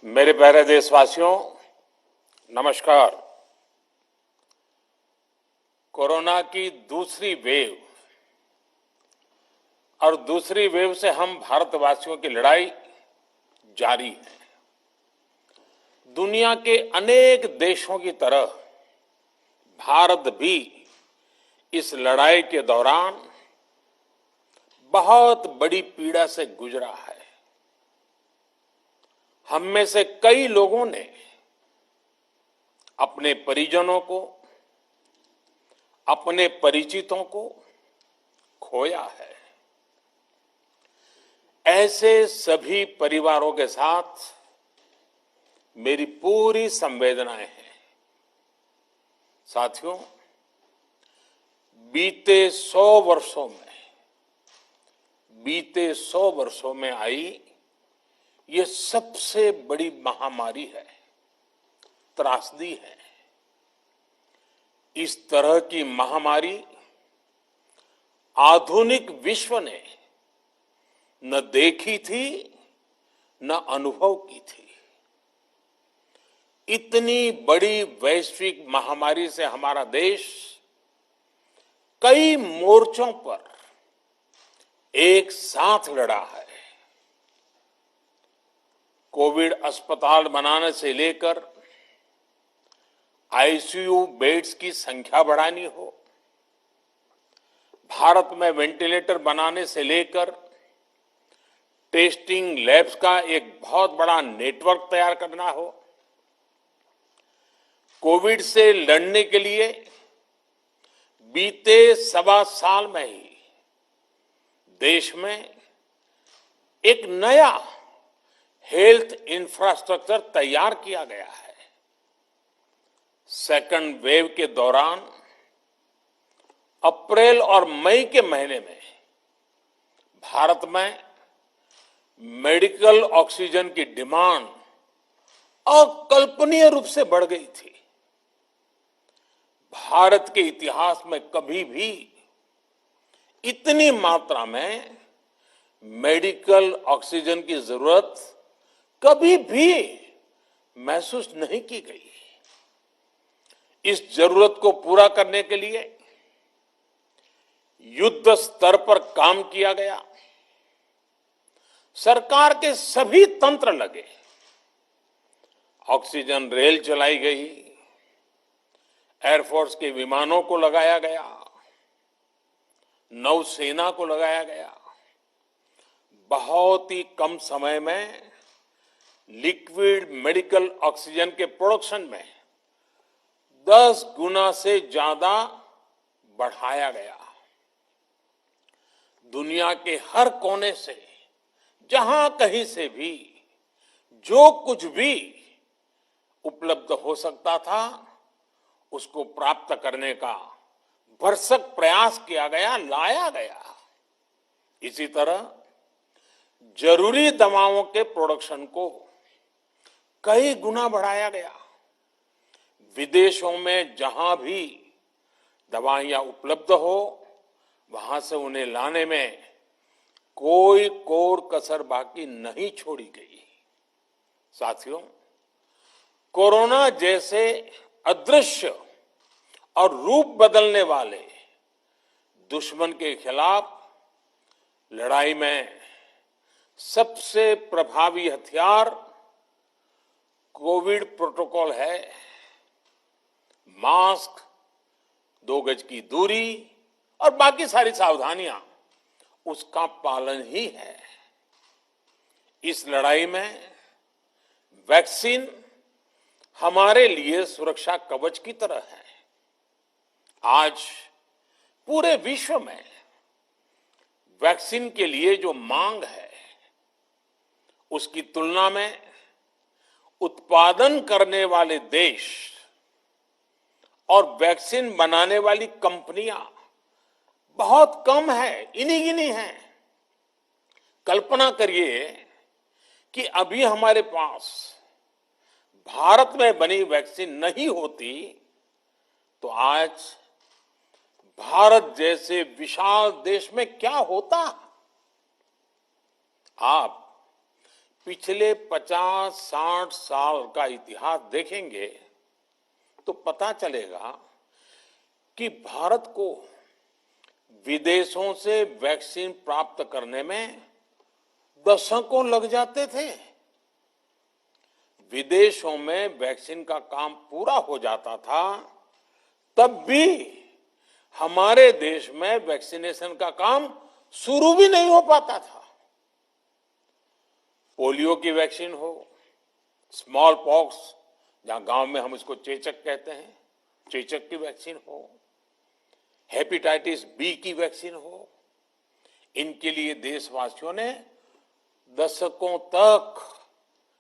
मेरे प्यारे देशवासियों, नमस्कार। कोरोना की दूसरी वेव और दूसरी वेव से हम भारतवासियों की लड़ाई जारी है। दुनिया के अनेक देशों की तरह भारत भी इस लड़ाई के दौरान बहुत बड़ी पीड़ा से गुजरा है। हम में से कई लोगों ने अपने परिजनों को, अपने परिचितों को खोया है। ऐसे सभी परिवारों के साथ मेरी पूरी संवेदनाएं हैं। साथियों, बीते 100 वर्षों में आई ये सबसे बड़ी महामारी है, त्रासदी है। इस तरह की महामारी आधुनिक विश्व ने न देखी थी, न अनुभव की थी। इतनी बड़ी वैश्विक महामारी से हमारा देश कई मोर्चों पर एक साथ लड़ा है। कोविड अस्पताल बनाने से लेकर आईसीयू बेड्स की संख्या बढ़ानी हो, भारत में वेंटिलेटर बनाने से लेकर टेस्टिंग लैब्स का एक बहुत बड़ा नेटवर्क तैयार करना हो, कोविड से लड़ने के लिए बीते 1.25 साल में ही देश में एक नया हेल्थ इंफ्रास्ट्रक्चर तैयार किया गया है। सेकंड वेव के दौरान अप्रैल और मई के महीने में भारत में मेडिकल ऑक्सीजन की डिमांड अकल्पनीय रूप से बढ़ गई थी। भारत के इतिहास में कभी भी इतनी मात्रा में मेडिकल ऑक्सीजन की जरूरत कभी भी महसूस नहीं की गई। इस जरूरत को पूरा करने के लिए युद्ध स्तर पर काम किया गया। सरकार के सभी तंत्र लगे। ऑक्सीजन रेल चलाई गई, एयरफोर्स के विमानों को लगाया गया, नौसेना को लगाया गया। बहुत ही कम समय में लिक्विड मेडिकल ऑक्सीजन के प्रोडक्शन में 10 गुना से ज्यादा बढ़ाया गया। दुनिया के हर कोने से, जहां कहीं से भी जो कुछ भी उपलब्ध हो सकता था, उसको प्राप्त करने का भरसक प्रयास किया गया, लाया गया। इसी तरह जरूरी दवाओं के प्रोडक्शन को कई गुना बढ़ाया गया। विदेशों में जहां भी दवाइयां उपलब्ध हो, वहां से उन्हें लाने में कोई कोर कसर बाकी नहीं छोड़ी गई। साथियों, कोरोना जैसे अदृश्य और रूप बदलने वाले दुश्मन के खिलाफ लड़ाई में सबसे प्रभावी हथियार कोविड प्रोटोकॉल है। मास्क, 2 गज की दूरी और बाकी सारी सावधानियां, उसका पालन ही है। इस लड़ाई में वैक्सीन हमारे लिए सुरक्षा कवच की तरह है। आज पूरे विश्व में वैक्सीन के लिए जो मांग है, उसकी तुलना में उत्पादन करने वाले देश और वैक्सीन बनाने वाली कंपनियां बहुत कम है, इन्हीं गिनी हैं। कल्पना करिए कि अभी हमारे पास भारत में बनी वैक्सीन नहीं होती तो आज भारत जैसे विशाल देश में क्या होता। आप पिछले 50-60 साल का इतिहास देखेंगे तो पता चलेगा कि भारत को विदेशों से वैक्सीन प्राप्त करने में दशकों लग जाते थे। विदेशों में वैक्सीन का काम पूरा हो जाता था, तब भी हमारे देश में वैक्सीनेशन का काम शुरू भी नहीं हो पाता था। पोलियो की वैक्सीन हो, स्मॉल पॉक्स, जहां गांव में हम इसको चेचक कहते हैं, चेचक की वैक्सीन हो, हेपेटाइटिस बी की वैक्सीन हो, इनके लिए देशवासियों ने दशकों तक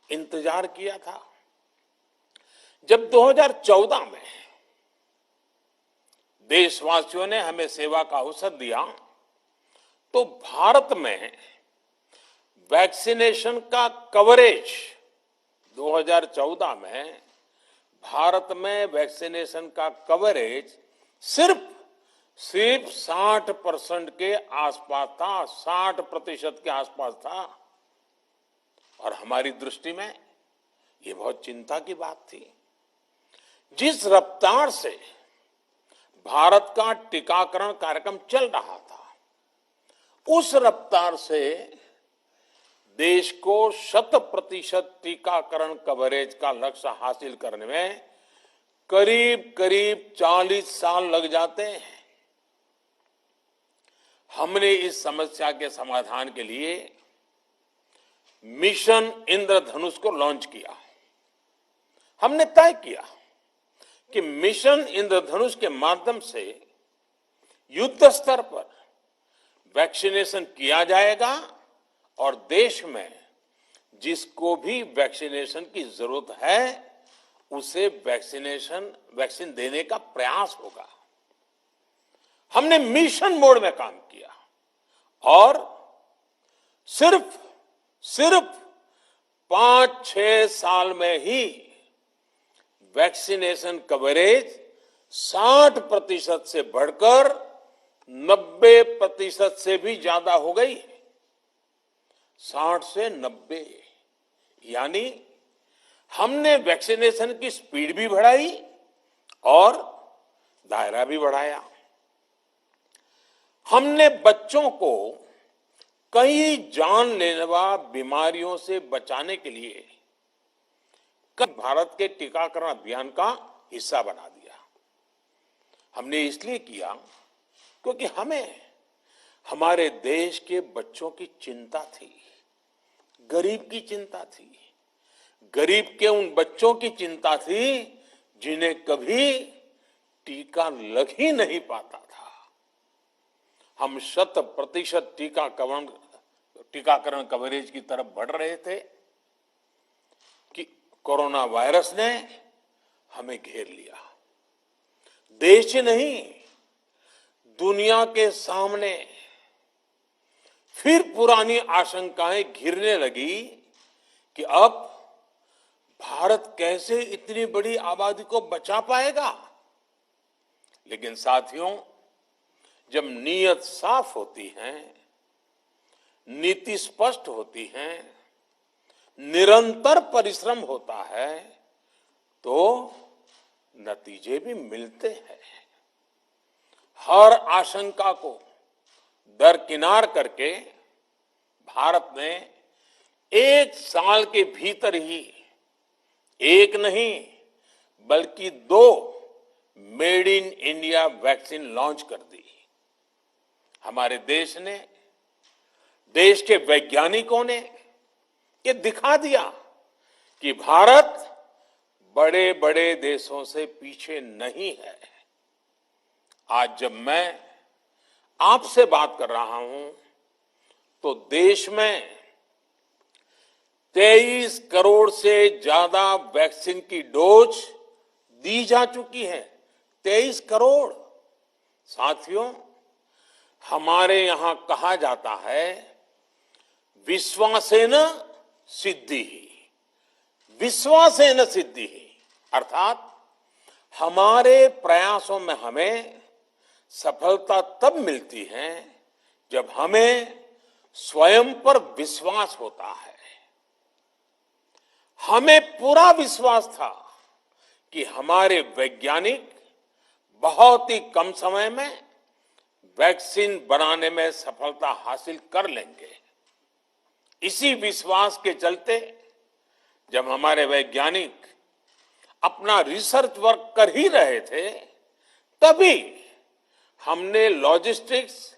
इंतजार किया था। जब 2014 में देशवासियों ने हमें सेवा का अवसर दिया, तो भारत में वैक्सीनेशन का कवरेज 2014 में भारत में वैक्सीनेशन का कवरेज सिर्फ 60% के आसपास था, 60% के आसपास था। और हमारी दृष्टि में ये बहुत चिंता की बात थी। जिस रफ्तार से भारत का टीकाकरण कार्यक्रम चल रहा था, उस रफ्तार से देश को 100% टीकाकरण कवरेज का लक्ष्य हासिल करने में करीब करीब 40 साल लग जाते हैं। हमने इस समस्या के समाधान के लिए मिशन इंद्रधनुष को लॉन्च किया। हमने तय किया कि मिशन इंद्रधनुष के माध्यम से युद्ध स्तर पर वैक्सीनेशन किया जाएगा और देश में जिसको भी वैक्सीनेशन की जरूरत है उसे वैक्सीन देने का प्रयास होगा। हमने मिशन मोड में काम किया और सिर्फ 5-6 साल में ही वैक्सीनेशन कवरेज 60% से बढ़कर 90% से भी ज्यादा हो गई। 60 से 90, यानी हमने वैक्सीनेशन की स्पीड भी बढ़ाई और दायरा भी बढ़ाया। हमने बच्चों को कई जानलेवा बीमारियों से बचाने के लिए भारत के टीकाकरण अभियान का हिस्सा बना दिया। हमने इसलिए किया क्योंकि हमें हमारे देश के बच्चों की चिंता थी, गरीब की चिंता थी, गरीब के उन बच्चों की चिंता थी जिन्हें कभी टीका लग ही नहीं पाता था। हम 100% टीकाकरण कवरेज की तरफ बढ़ रहे थे कि कोरोना वायरस ने हमें घेर लिया। देश ही नहीं, दुनिया के सामने फिर पुरानी आशंकाएं घिरने लगी कि अब भारत कैसे इतनी बड़ी आबादी को बचा पाएगा। लेकिन साथियों, जब नीयत साफ होती है, नीति स्पष्ट होती है, निरंतर परिश्रम होता है, तो नतीजे भी मिलते हैं। हर आशंका को दरकिनार करके भारत ने 1 साल के भीतर ही एक नहीं बल्कि 2 made in India vaccine launch कर दी। हमारे देश ने, देश के वैज्ञानिकों ने ये दिखा दिया कि भारत बड़े बड़े देशों से पीछे नहीं है। आज जब मैं आपसे बात कर रहा हूं तो देश में 23 करोड़ से ज्यादा वैक्सीन की डोज दी जा चुकी है। 23 करोड़। साथियों, हमारे यहां कहा जाता है विश्वासेन सिद्धिः, विश्वासेन सिद्धिः, अर्थात हमारे प्रयासों में हमें सफलता तब मिलती है जब हमें स्वयं पर विश्वास होता है। हमें पूरा विश्वास था कि हमारे वैज्ञानिक बहुत ही कम समय में वैक्सीन बनाने में सफलता हासिल कर लेंगे। इसी विश्वास के चलते जब हमारे वैज्ञानिक अपना रिसर्च वर्क कर ही रहे थे, तभी हमने लॉजिस्टिक्स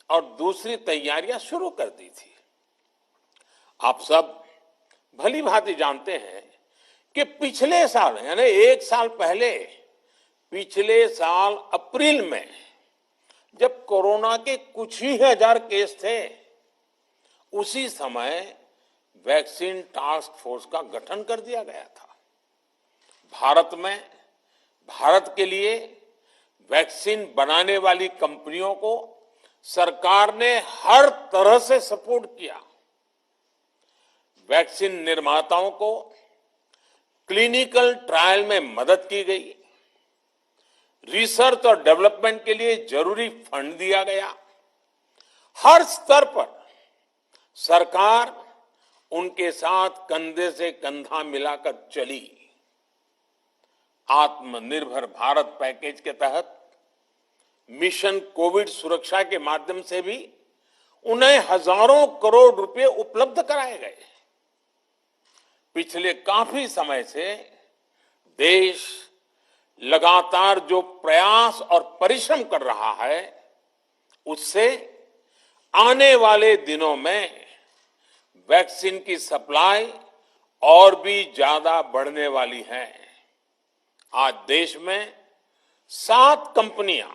और दूसरी तैयारियां शुरू कर दी थी। आप सब भली भांति जानते हैं कि पिछले साल यानी एक साल पहले, पिछले साल अप्रैल में जब कोरोना के कुछ ही हजार केस थे, उसी समय वैक्सीन टास्क फोर्स का गठन कर दिया गया था। भारत के लिए वैक्सीन बनाने वाली कंपनियों को सरकार ने हर तरह से सपोर्ट किया। वैक्सीन निर्माताओं को क्लिनिकल ट्रायल में मदद की गई, रिसर्च और डेवलपमेंट के लिए जरूरी फंड दिया गया। हर स्तर पर सरकार उनके साथ कंधे से कंधा मिलाकर चली। आत्मनिर्भर भारत पैकेज के तहत मिशन कोविड सुरक्षा के माध्यम से भी उन्हें हजारों करोड़ रुपए उपलब्ध कराए गए। पिछले काफी समय से देश लगातार जो प्रयास और परिश्रम कर रहा है, उससे आने वाले दिनों में वैक्सीन की सप्लाई और भी ज्यादा बढ़ने वाली है। आज देश में 7 कंपनियां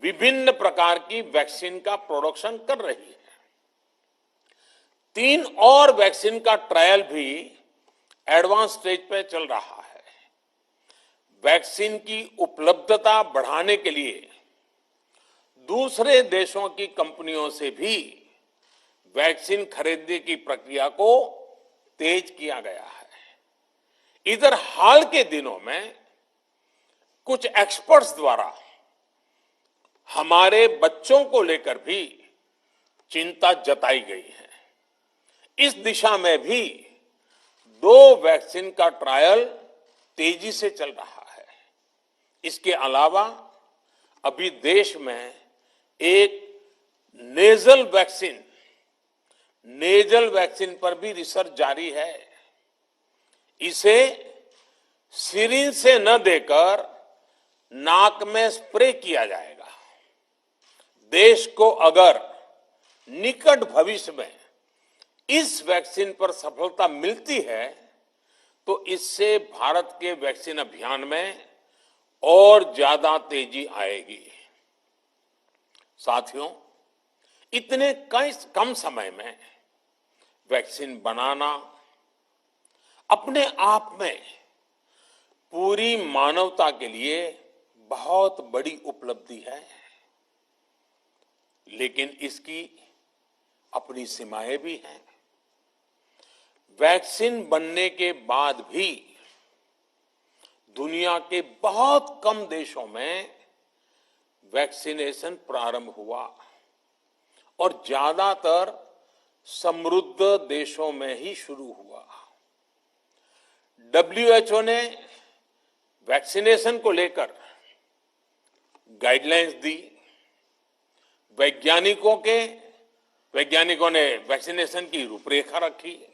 विभिन्न प्रकार की वैक्सीन का प्रोडक्शन कर रही है। 3 और वैक्सीन का ट्रायल भी एडवांस स्टेज पे चल रहा है। वैक्सीन की उपलब्धता बढ़ाने के लिए दूसरे देशों की कंपनियों से भी वैक्सीन खरीदने की प्रक्रिया को तेज किया गया है। इधर हाल के दिनों में कुछ एक्सपर्ट्स द्वारा हमारे बच्चों को लेकर भी चिंता जताई गई है। इस दिशा में भी 2 वैक्सीन का ट्रायल तेजी से चल रहा है। इसके अलावा अभी देश में एक नेजल वैक्सीन पर भी रिसर्च जारी है। इसे सिरिंज से न देकर नाक में स्प्रे किया जाएगा। देश को अगर निकट भविष्य में इस वैक्सीन पर सफलता मिलती है, तो इससे भारत के वैक्सीन अभियान में और ज्यादा तेजी आएगी। साथियों, इतने कम समय में वैक्सीन बनाना अपने आप में पूरी मानवता के लिए बहुत बड़ी उपलब्धि है, लेकिन इसकी अपनी सीमाएं भी हैं। वैक्सीन बनने के बाद भी दुनिया के बहुत कम देशों में वैक्सीनेशन प्रारंभ हुआ और ज्यादातर समृद्ध देशों में ही शुरू हुआ। WHO ने वैक्सीनेशन को लेकर गाइडलाइंस दी। वैज्ञानिकों ने वैक्सीनेशन की रूपरेखा रखी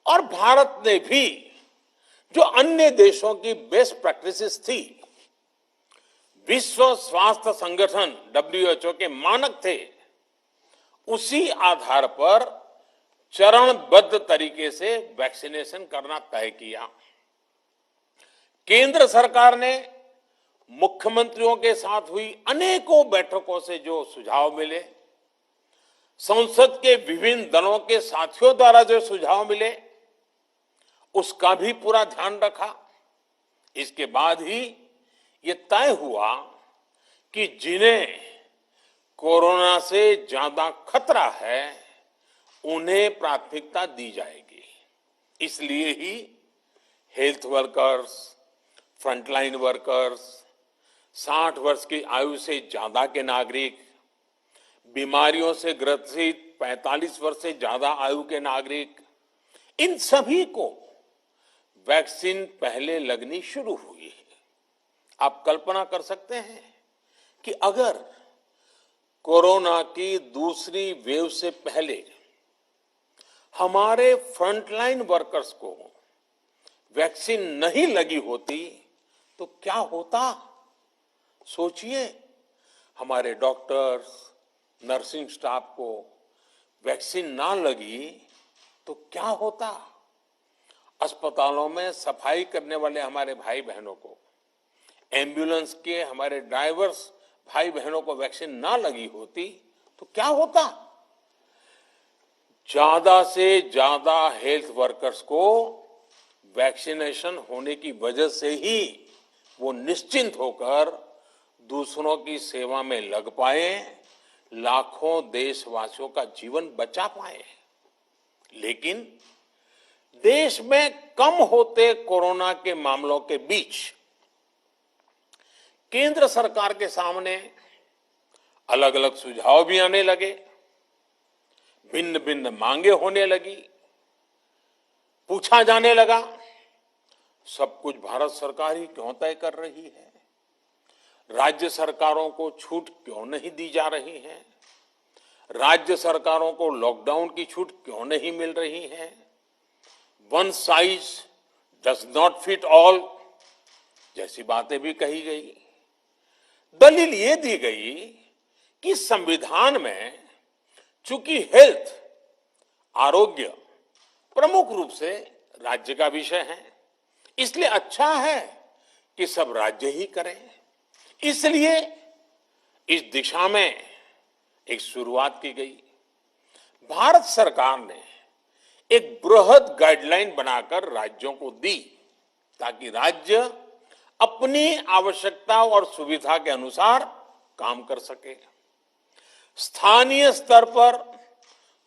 और भारत ने भी जो अन्य देशों की बेस्ट प्रैक्टिसेस थी, विश्व स्वास्थ्य संगठन WHO के मानक थे, उसी आधार पर चरणबद्ध तरीके से वैक्सीनेशन करना तय किया। केंद्र सरकार ने मुख्यमंत्रियों के साथ हुई अनेकों बैठकों से जो सुझाव मिले, संसद के विभिन्न दलों के साथियों द्वारा जो सुझाव मिले, उसका भी पूरा ध्यान रखा। इसके बाद ही ये तय हुआ कि जिन्हें कोरोना से ज्यादा खतरा है, उन्हें प्राथमिकता दी जाएगी। इसलिए ही हेल्थ वर्कर्स, फ्रंटलाइन वर्कर्स, 60 वर्ष की आयु से ज्यादा के नागरिक, बीमारियों से ग्रसित 45 वर्ष से ज्यादा आयु के नागरिक, इन सभी को वैक्सीन पहले लगनी शुरू हुई है। आप कल्पना कर सकते हैं कि अगर कोरोना की दूसरी वेव से पहले हमारे फ्रंटलाइन वर्कर्स को वैक्सीन नहीं लगी होती तो क्या होता? सोचिए, हमारे डॉक्टर्स, नर्सिंग स्टाफ को वैक्सीन ना लगी तो क्या होता? अस्पतालों में सफाई करने वाले हमारे भाई बहनों को, एम्बुलेंस के हमारे ड्राइवर्स भाई बहनों को वैक्सीन ना लगी होती तो क्या होता? ज्यादा से ज्यादा हेल्थ वर्कर्स को वैक्सीनेशन होने की वजह से ही वो निश्चिंत होकर दूसरों की सेवा में लग पाए, लाखों देशवासियों का जीवन बचा पाए। लेकिन देश में कम होते कोरोना के मामलों के बीच केंद्र सरकार के सामने अलग अलग सुझाव भी आने लगे, भिन्न भिन्न मांगे होने लगी, पूछा जाने लगा, सब कुछ भारत सरकार ही क्यों तय कर रही है? राज्य सरकारों को छूट क्यों नहीं दी जा रही है? राज्य सरकारों को लॉकडाउन की छूट क्यों नहीं मिल रही है? One size does not fit all जैसी बातें भी कही गई। दलील ये दी गई कि संविधान में चूंकि हेल्थ, आरोग्य प्रमुख रूप से राज्य का विषय है, इसलिए अच्छा है कि सब राज्य ही करें। इसलिए इस दिशा में एक शुरुआत की गई। भारत सरकार ने एक बृहद गाइडलाइन बनाकर राज्यों को दी ताकि राज्य अपनी आवश्यकता और सुविधा के अनुसार काम कर सके। स्थानीय स्तर पर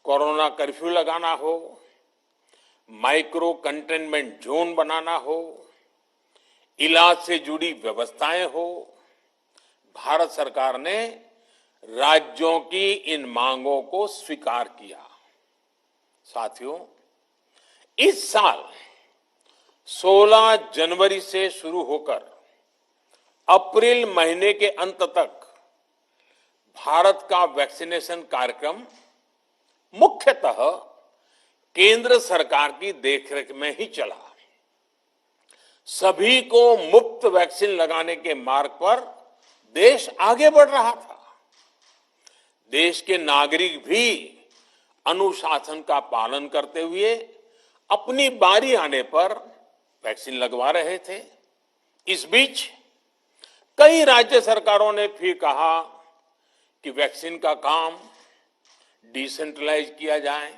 कोरोना कर्फ्यू लगाना हो, माइक्रो कंटेनमेंट जोन बनाना हो, इलाज से जुड़ी व्यवस्थाएं हो, भारत सरकार ने राज्यों की इन मांगों को स्वीकार किया। साथियों, इस साल 16 जनवरी से शुरू होकर अप्रैल महीने के अंत तक भारत का वैक्सीनेशन कार्यक्रम मुख्यतः केंद्र सरकार की देखरेख में ही चला। सभी को मुफ्त वैक्सीन लगाने के मार्ग पर देश आगे बढ़ रहा था। देश के नागरिक भी अनुशासन का पालन करते हुए अपनी बारी आने पर वैक्सीन लगवा रहे थे। इस बीच कई राज्य सरकारों ने फिर कहा कि वैक्सीन का काम डिसेंट्रलाइज किया जाए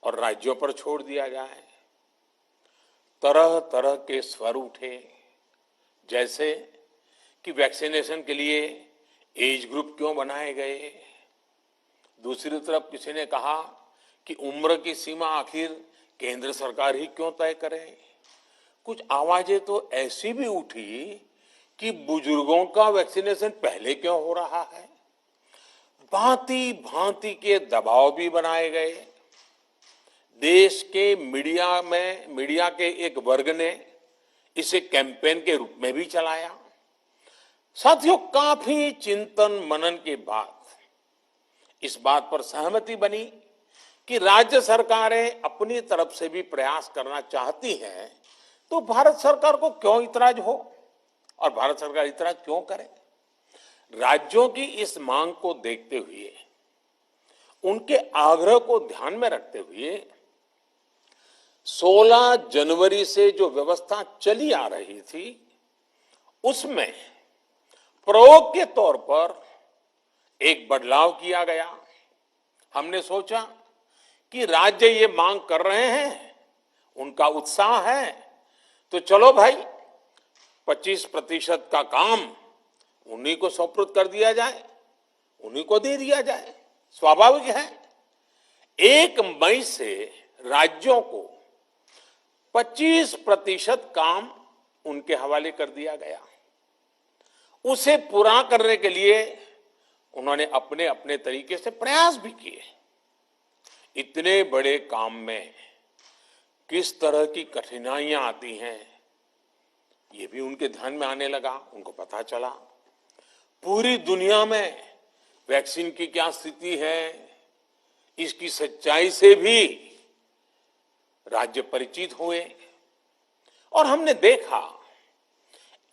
और राज्यों पर छोड़ दिया जाए। तरह तरह के स्वर उठे, जैसे कि वैक्सीनेशन के लिए एज ग्रुप क्यों बनाए गए। दूसरी तरफ किसी ने कहा कि उम्र की सीमा आखिर केंद्र सरकार ही क्यों तय करे। कुछ आवाजें तो ऐसी भी उठी कि बुजुर्गों का वैक्सीनेशन पहले क्यों हो रहा है। भांति भांति के दबाव भी बनाए गए। देश के मीडिया के एक वर्ग ने इसे कैंपेन के रूप में भी चलाया। साथियों, काफी चिंतन मनन के बाद इस बात पर सहमति बनी कि राज्य सरकारें अपनी तरफ से भी प्रयास करना चाहती हैं, तो भारत सरकार को क्यों इतराज हो और भारत सरकार इतराज क्यों करे। राज्यों की इस मांग को देखते हुए, उनके आग्रह को ध्यान में रखते हुए 16 जनवरी से जो व्यवस्था चली आ रही थी, उसमें प्रयोग के तौर पर एक बदलाव किया गया। हमने सोचा कि राज्य ये मांग कर रहे हैं, उनका उत्साह है, तो चलो भाई 25% का काम उन्हीं को सुपुर्द कर दिया जाए, उन्हीं को दे दिया जाए। स्वाभाविक है 1 मई से राज्यों को 25% काम उनके हवाले कर दिया गया। उसे पूरा करने के लिए उन्होंने अपने अपने तरीके से प्रयास भी किए। इतने बड़े काम में किस तरह की कठिनाइयां आती हैं, ये भी उनके ध्यान में आने लगा। उनको पता चला पूरी दुनिया में वैक्सीन की क्या स्थिति है, इसकी सच्चाई से भी राज्य परिचित हुए। और हमने देखा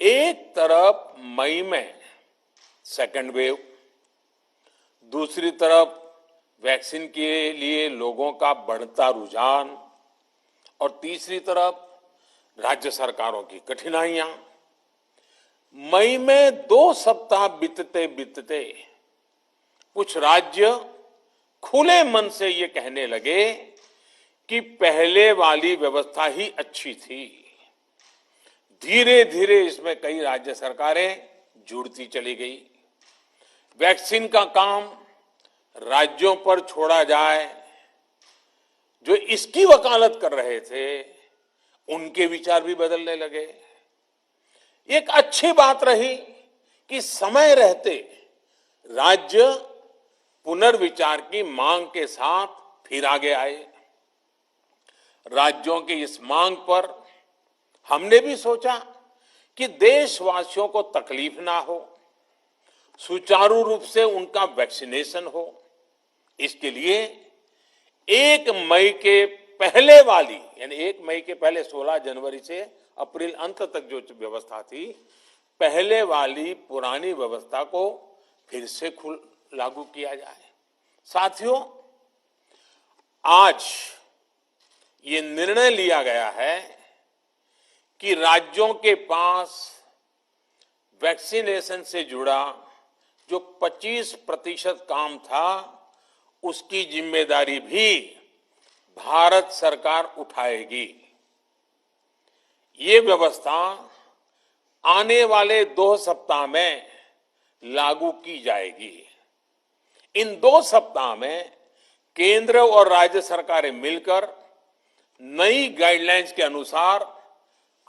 एक तरफ मई में सेकेंड वेव, दूसरी तरफ वैक्सीन के लिए लोगों का बढ़ता रुझान, और तीसरी तरफ राज्य सरकारों की कठिनाइयां। मई में 2 सप्ताह बीतते बीतते कुछ राज्य खुले मन से ये कहने लगे कि पहले वाली व्यवस्था ही अच्छी थी। धीरे धीरे इसमें कई राज्य सरकारें जुड़ती चली गई। वैक्सीन का काम राज्यों पर छोड़ा जाए, जो इसकी वकालत कर रहे थे उनके विचार भी बदलने लगे। एक अच्छी बात रही कि समय रहते राज्य पुनर्विचार की मांग के साथ फिर आगे आए। राज्यों की इस मांग पर हमने भी सोचा कि देशवासियों को तकलीफ ना हो, सुचारू रूप से उनका वैक्सीनेशन हो। इसके लिए 1 मई के पहले वाली, यानी 1 मई के पहले 16 जनवरी से अप्रैल अंत तक जो व्यवस्था थी, पहले वाली पुरानी व्यवस्था को फिर से लागू किया जाए। साथियों, आज ये निर्णय लिया गया है कि राज्यों के पास वैक्सीनेशन से जुड़ा जो 25% काम था, उसकी जिम्मेदारी भी भारत सरकार उठाएगी। ये व्यवस्था आने वाले 2 सप्ताह में लागू की जाएगी। इन 2 सप्ताह में केंद्र और राज्य सरकारें मिलकर नई गाइडलाइंस के अनुसार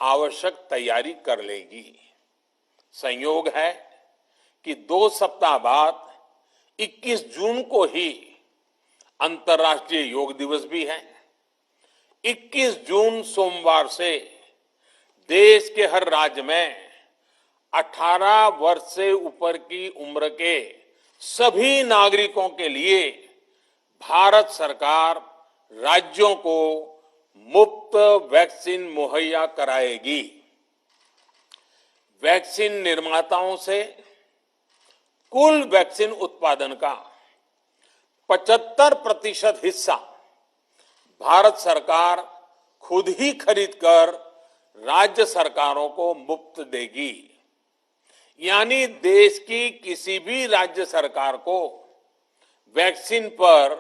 आवश्यक तैयारी कर लेगी। संयोग है कि 2 सप्ताह बाद 21 जून को ही अंतर्राष्ट्रीय योग दिवस भी है। 21 जून सोमवार से देश के हर राज्य में 18 वर्ष से ऊपर की उम्र के सभी नागरिकों के लिए भारत सरकार राज्यों को मुफ्त वैक्सीन मुहैया कराएगी। वैक्सीन निर्माताओं से कुल वैक्सीन उत्पादन का 75% हिस्सा भारत सरकार खुद ही खरीदकर राज्य सरकारों को मुफ्त देगी। यानी देश की किसी भी राज्य सरकार को वैक्सीन पर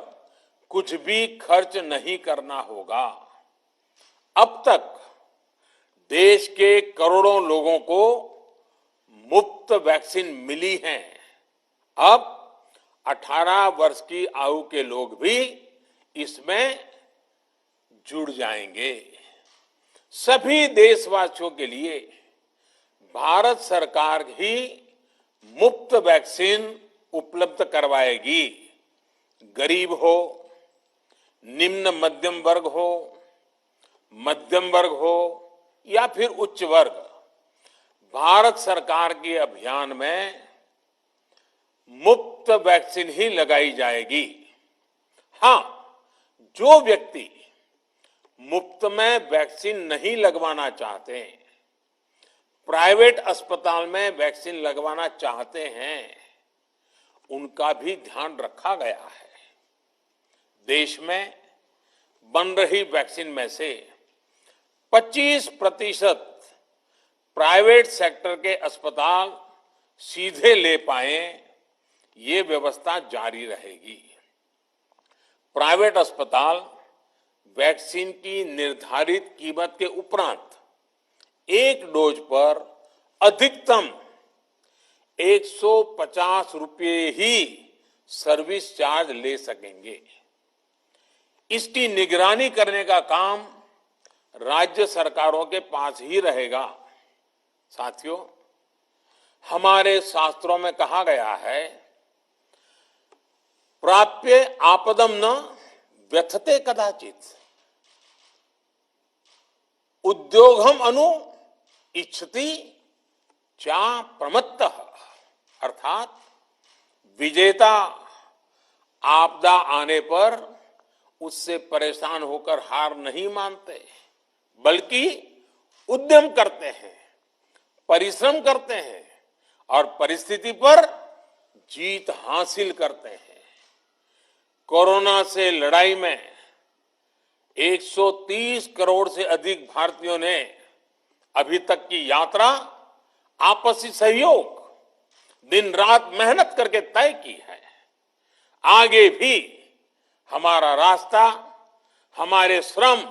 कुछ भी खर्च नहीं करना होगा। अब तक देश के करोड़ों लोगों को मुफ्त वैक्सीन मिली है। अब 18 वर्ष की आयु के लोग भी इसमें जुड़ जाएंगे। सभी देशवासियों के लिए भारत सरकार ही मुफ्त वैक्सीन उपलब्ध करवाएगी। गरीब हो, निम्न मध्यम वर्ग हो, मध्यम वर्ग हो या फिर उच्च वर्ग, भारत सरकार के अभियान में मुफ्त वैक्सीन ही लगाई जाएगी। हां, जो व्यक्ति मुफ्त में वैक्सीन नहीं लगवाना चाहते, प्राइवेट अस्पताल में वैक्सीन लगवाना चाहते हैं, उनका भी ध्यान रखा गया है। देश में बन रही वैक्सीन में से 25% प्राइवेट सेक्टर के अस्पताल सीधे ले पाए, ये व्यवस्था जारी रहेगी। प्राइवेट अस्पताल वैक्सीन की निर्धारित कीमत के उपरांत एक डोज पर अधिकतम 150 रुपये ही सर्विस चार्ज ले सकेंगे। इसकी निगरानी करने का काम राज्य सरकारों के पास ही रहेगा। साथियों, हमारे शास्त्रों में कहा गया है, प्राप्य आपदम न व्यथते कदाचित। उद्योगम अनु इच्छति चा प्रमत्तः, अर्थात विजेता आपदा आने पर उससे परेशान होकर हार नहीं मानते, बल्कि उद्यम करते हैं, परिश्रम करते हैं और परिस्थिति पर जीत हासिल करते हैं। कोरोना से लड़ाई में 130 करोड़ से अधिक भारतीयों ने अभी तक की यात्रा आपसी सहयोग, दिन रात मेहनत करके तय की है। आगे भी हमारा रास्ता हमारे श्रम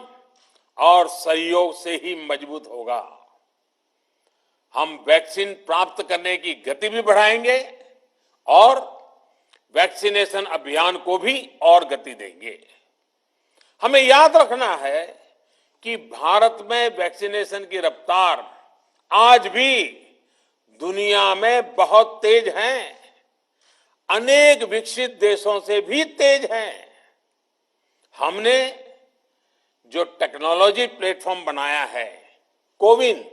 और सहयोग से ही मजबूत होगा। हम वैक्सीन प्राप्त करने की गति भी बढ़ाएंगे और वैक्सीनेशन अभियान को भी और गति देंगे। हमें याद रखना है कि भारत में वैक्सीनेशन की रफ्तार आज भी दुनिया में बहुत तेज है, अनेक विकसित देशों से भी तेज है। हमने जो टेक्नोलॉजी प्लेटफॉर्म बनाया है कोविन,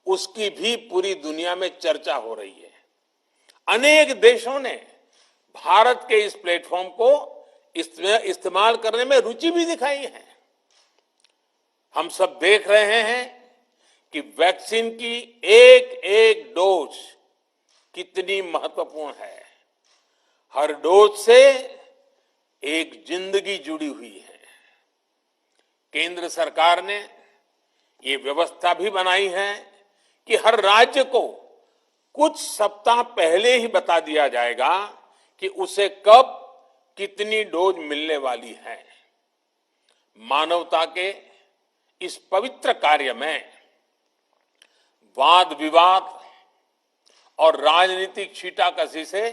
उसकी भी पूरी दुनिया में चर्चा हो रही है। अनेक देशों ने भारत के इस प्लेटफॉर्म को इस्तेमाल करने में रुचि भी दिखाई है। हम सब देख रहे हैं कि वैक्सीन की एक एक डोज कितनी महत्वपूर्ण है। हर डोज से एक जिंदगी जुड़ी हुई है। केंद्र सरकार ने ये व्यवस्था भी बनाई है कि हर राज्य को कुछ सप्ताह पहले ही बता दिया जाएगा कि उसे कब कितनी डोज मिलने वाली है। मानवता के इस पवित्र कार्य में वाद विवाद और राजनीतिक छींटाकशी से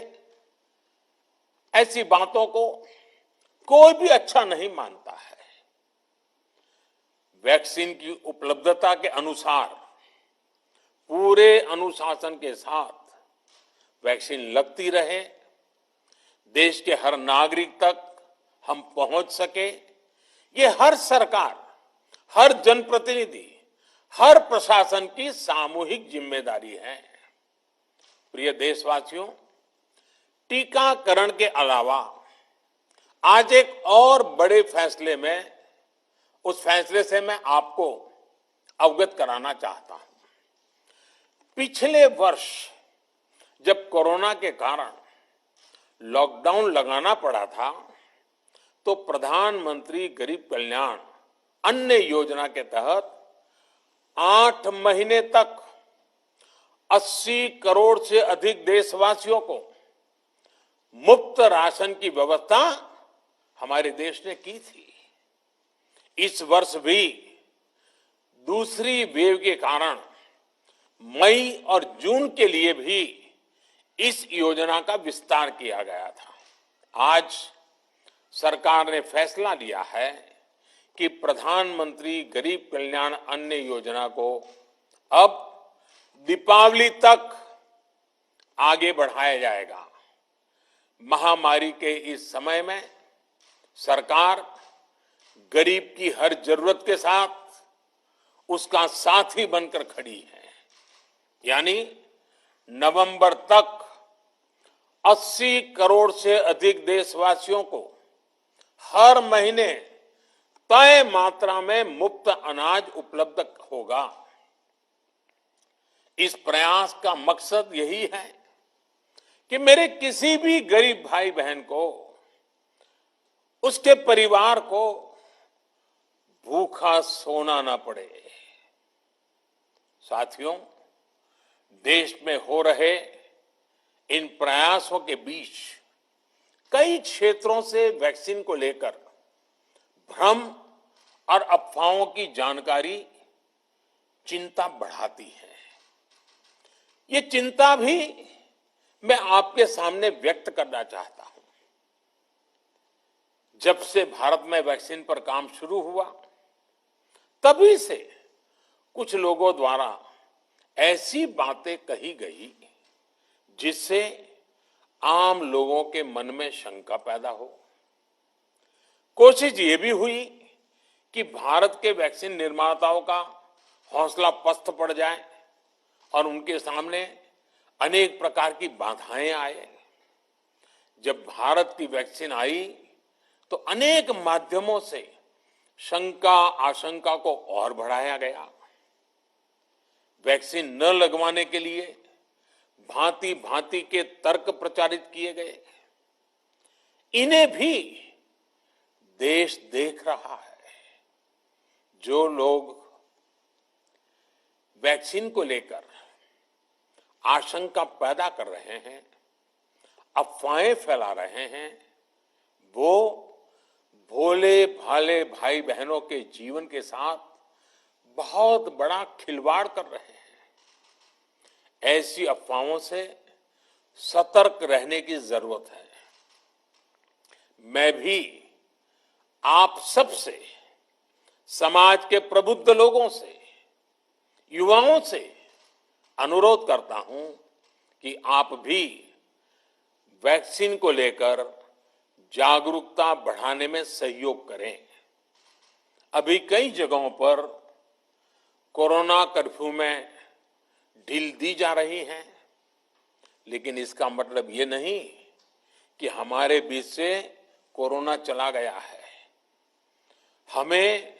ऐसी बातों को कोई भी अच्छा नहीं मानता है। वैक्सीन की उपलब्धता के अनुसार पूरे अनुशासन के साथ वैक्सीन लगती रहे, देश के हर नागरिक तक हम पहुंच सके, ये हर सरकार, हर जनप्रतिनिधि, हर प्रशासन की सामूहिक जिम्मेदारी है। प्रिय देशवासियों, टीकाकरण के अलावा आज एक और बड़े फैसले में, उस फैसले से मैं आपको अवगत कराना चाहता हूं। पिछले वर्ष जब कोरोना के कारण लॉकडाउन लगाना पड़ा था, तो प्रधानमंत्री गरीब कल्याण अन्न योजना के तहत 8 महीने तक 80 करोड़ से अधिक देशवासियों को मुफ्त राशन की व्यवस्था हमारे देश ने की थी। इस वर्ष भी दूसरी वेव के कारण मई और जून के लिए भी इस योजना का विस्तार किया गया था। आज सरकार ने फैसला लिया है कि प्रधानमंत्री गरीब कल्याण अन्न योजना को अब दीपावली तक आगे बढ़ाया जाएगा। महामारी के इस समय में सरकार गरीब की हर जरूरत के साथ उसका साथी बनकर खड़ी है। यानी नवंबर तक 80 करोड़ से अधिक देशवासियों को हर महीने तय मात्रा में मुफ्त अनाज उपलब्ध होगा। इस प्रयास का मकसद यही है कि मेरे किसी भी गरीब भाई बहन को, उसके परिवार को भूखा सोना ना पड़े। साथियों, देश में हो रहे इन प्रयासों के बीच कई क्षेत्रों से वैक्सीन को लेकर भ्रम और अफवाहों की जानकारी चिंता बढ़ाती है। ये चिंता भी मैं आपके सामने व्यक्त करना चाहता हूं। जब से भारत में वैक्सीन पर काम शुरू हुआ, तभी से कुछ लोगों द्वारा ऐसी बातें कही गई जिससे आम लोगों के मन में शंका पैदा हो। कोशिश ये भी हुई कि भारत के वैक्सीन निर्माताओं का हौसला पस्त पड़ जाए और उनके सामने अनेक प्रकार की बाधाएं आए। जब भारत की वैक्सीन आई तो अनेक माध्यमों से शंका आशंका को और बढ़ाया गया। वैक्सीन न लगवाने के लिए भांति भांति के तर्क प्रचारित किए गए। इन्हें भी देश देख रहा है। जो लोग वैक्सीन को लेकर आशंका पैदा कर रहे हैं, अफवाहें फैला रहे हैं, वो भोले भाले भाई बहनों के जीवन के साथ बहुत बड़ा खिलवाड़ कर रहे हैं। ऐसी अफवाहों से सतर्क रहने की जरूरत है। मैं भी आप सबसे, समाज के प्रबुद्ध लोगों से, युवाओं से अनुरोध करता हूं कि आप भी वैक्सीन को लेकर जागरूकता बढ़ाने में सहयोग करें। अभी कई जगहों पर कोरोना कर्फ्यू में ढील दी जा रही है, लेकिन इसका मतलब ये नहीं कि हमारे बीच से कोरोना चला गया है। हमें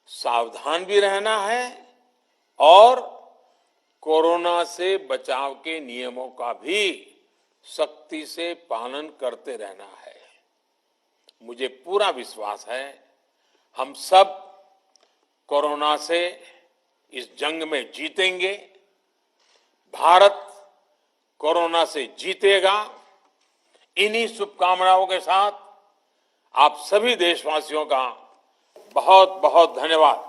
सावधान भी रहना है और कोरोना से बचाव के नियमों का भी सख्ती से पालन करते रहना है। मुझे पूरा विश्वास है हम सब कोरोना से इस जंग में जीतेंगे। भारत कोरोना से जीतेगा। इन्हीं शुभकामनाओं के साथ आप सभी देशवासियों का बहुत बहुत धन्यवाद।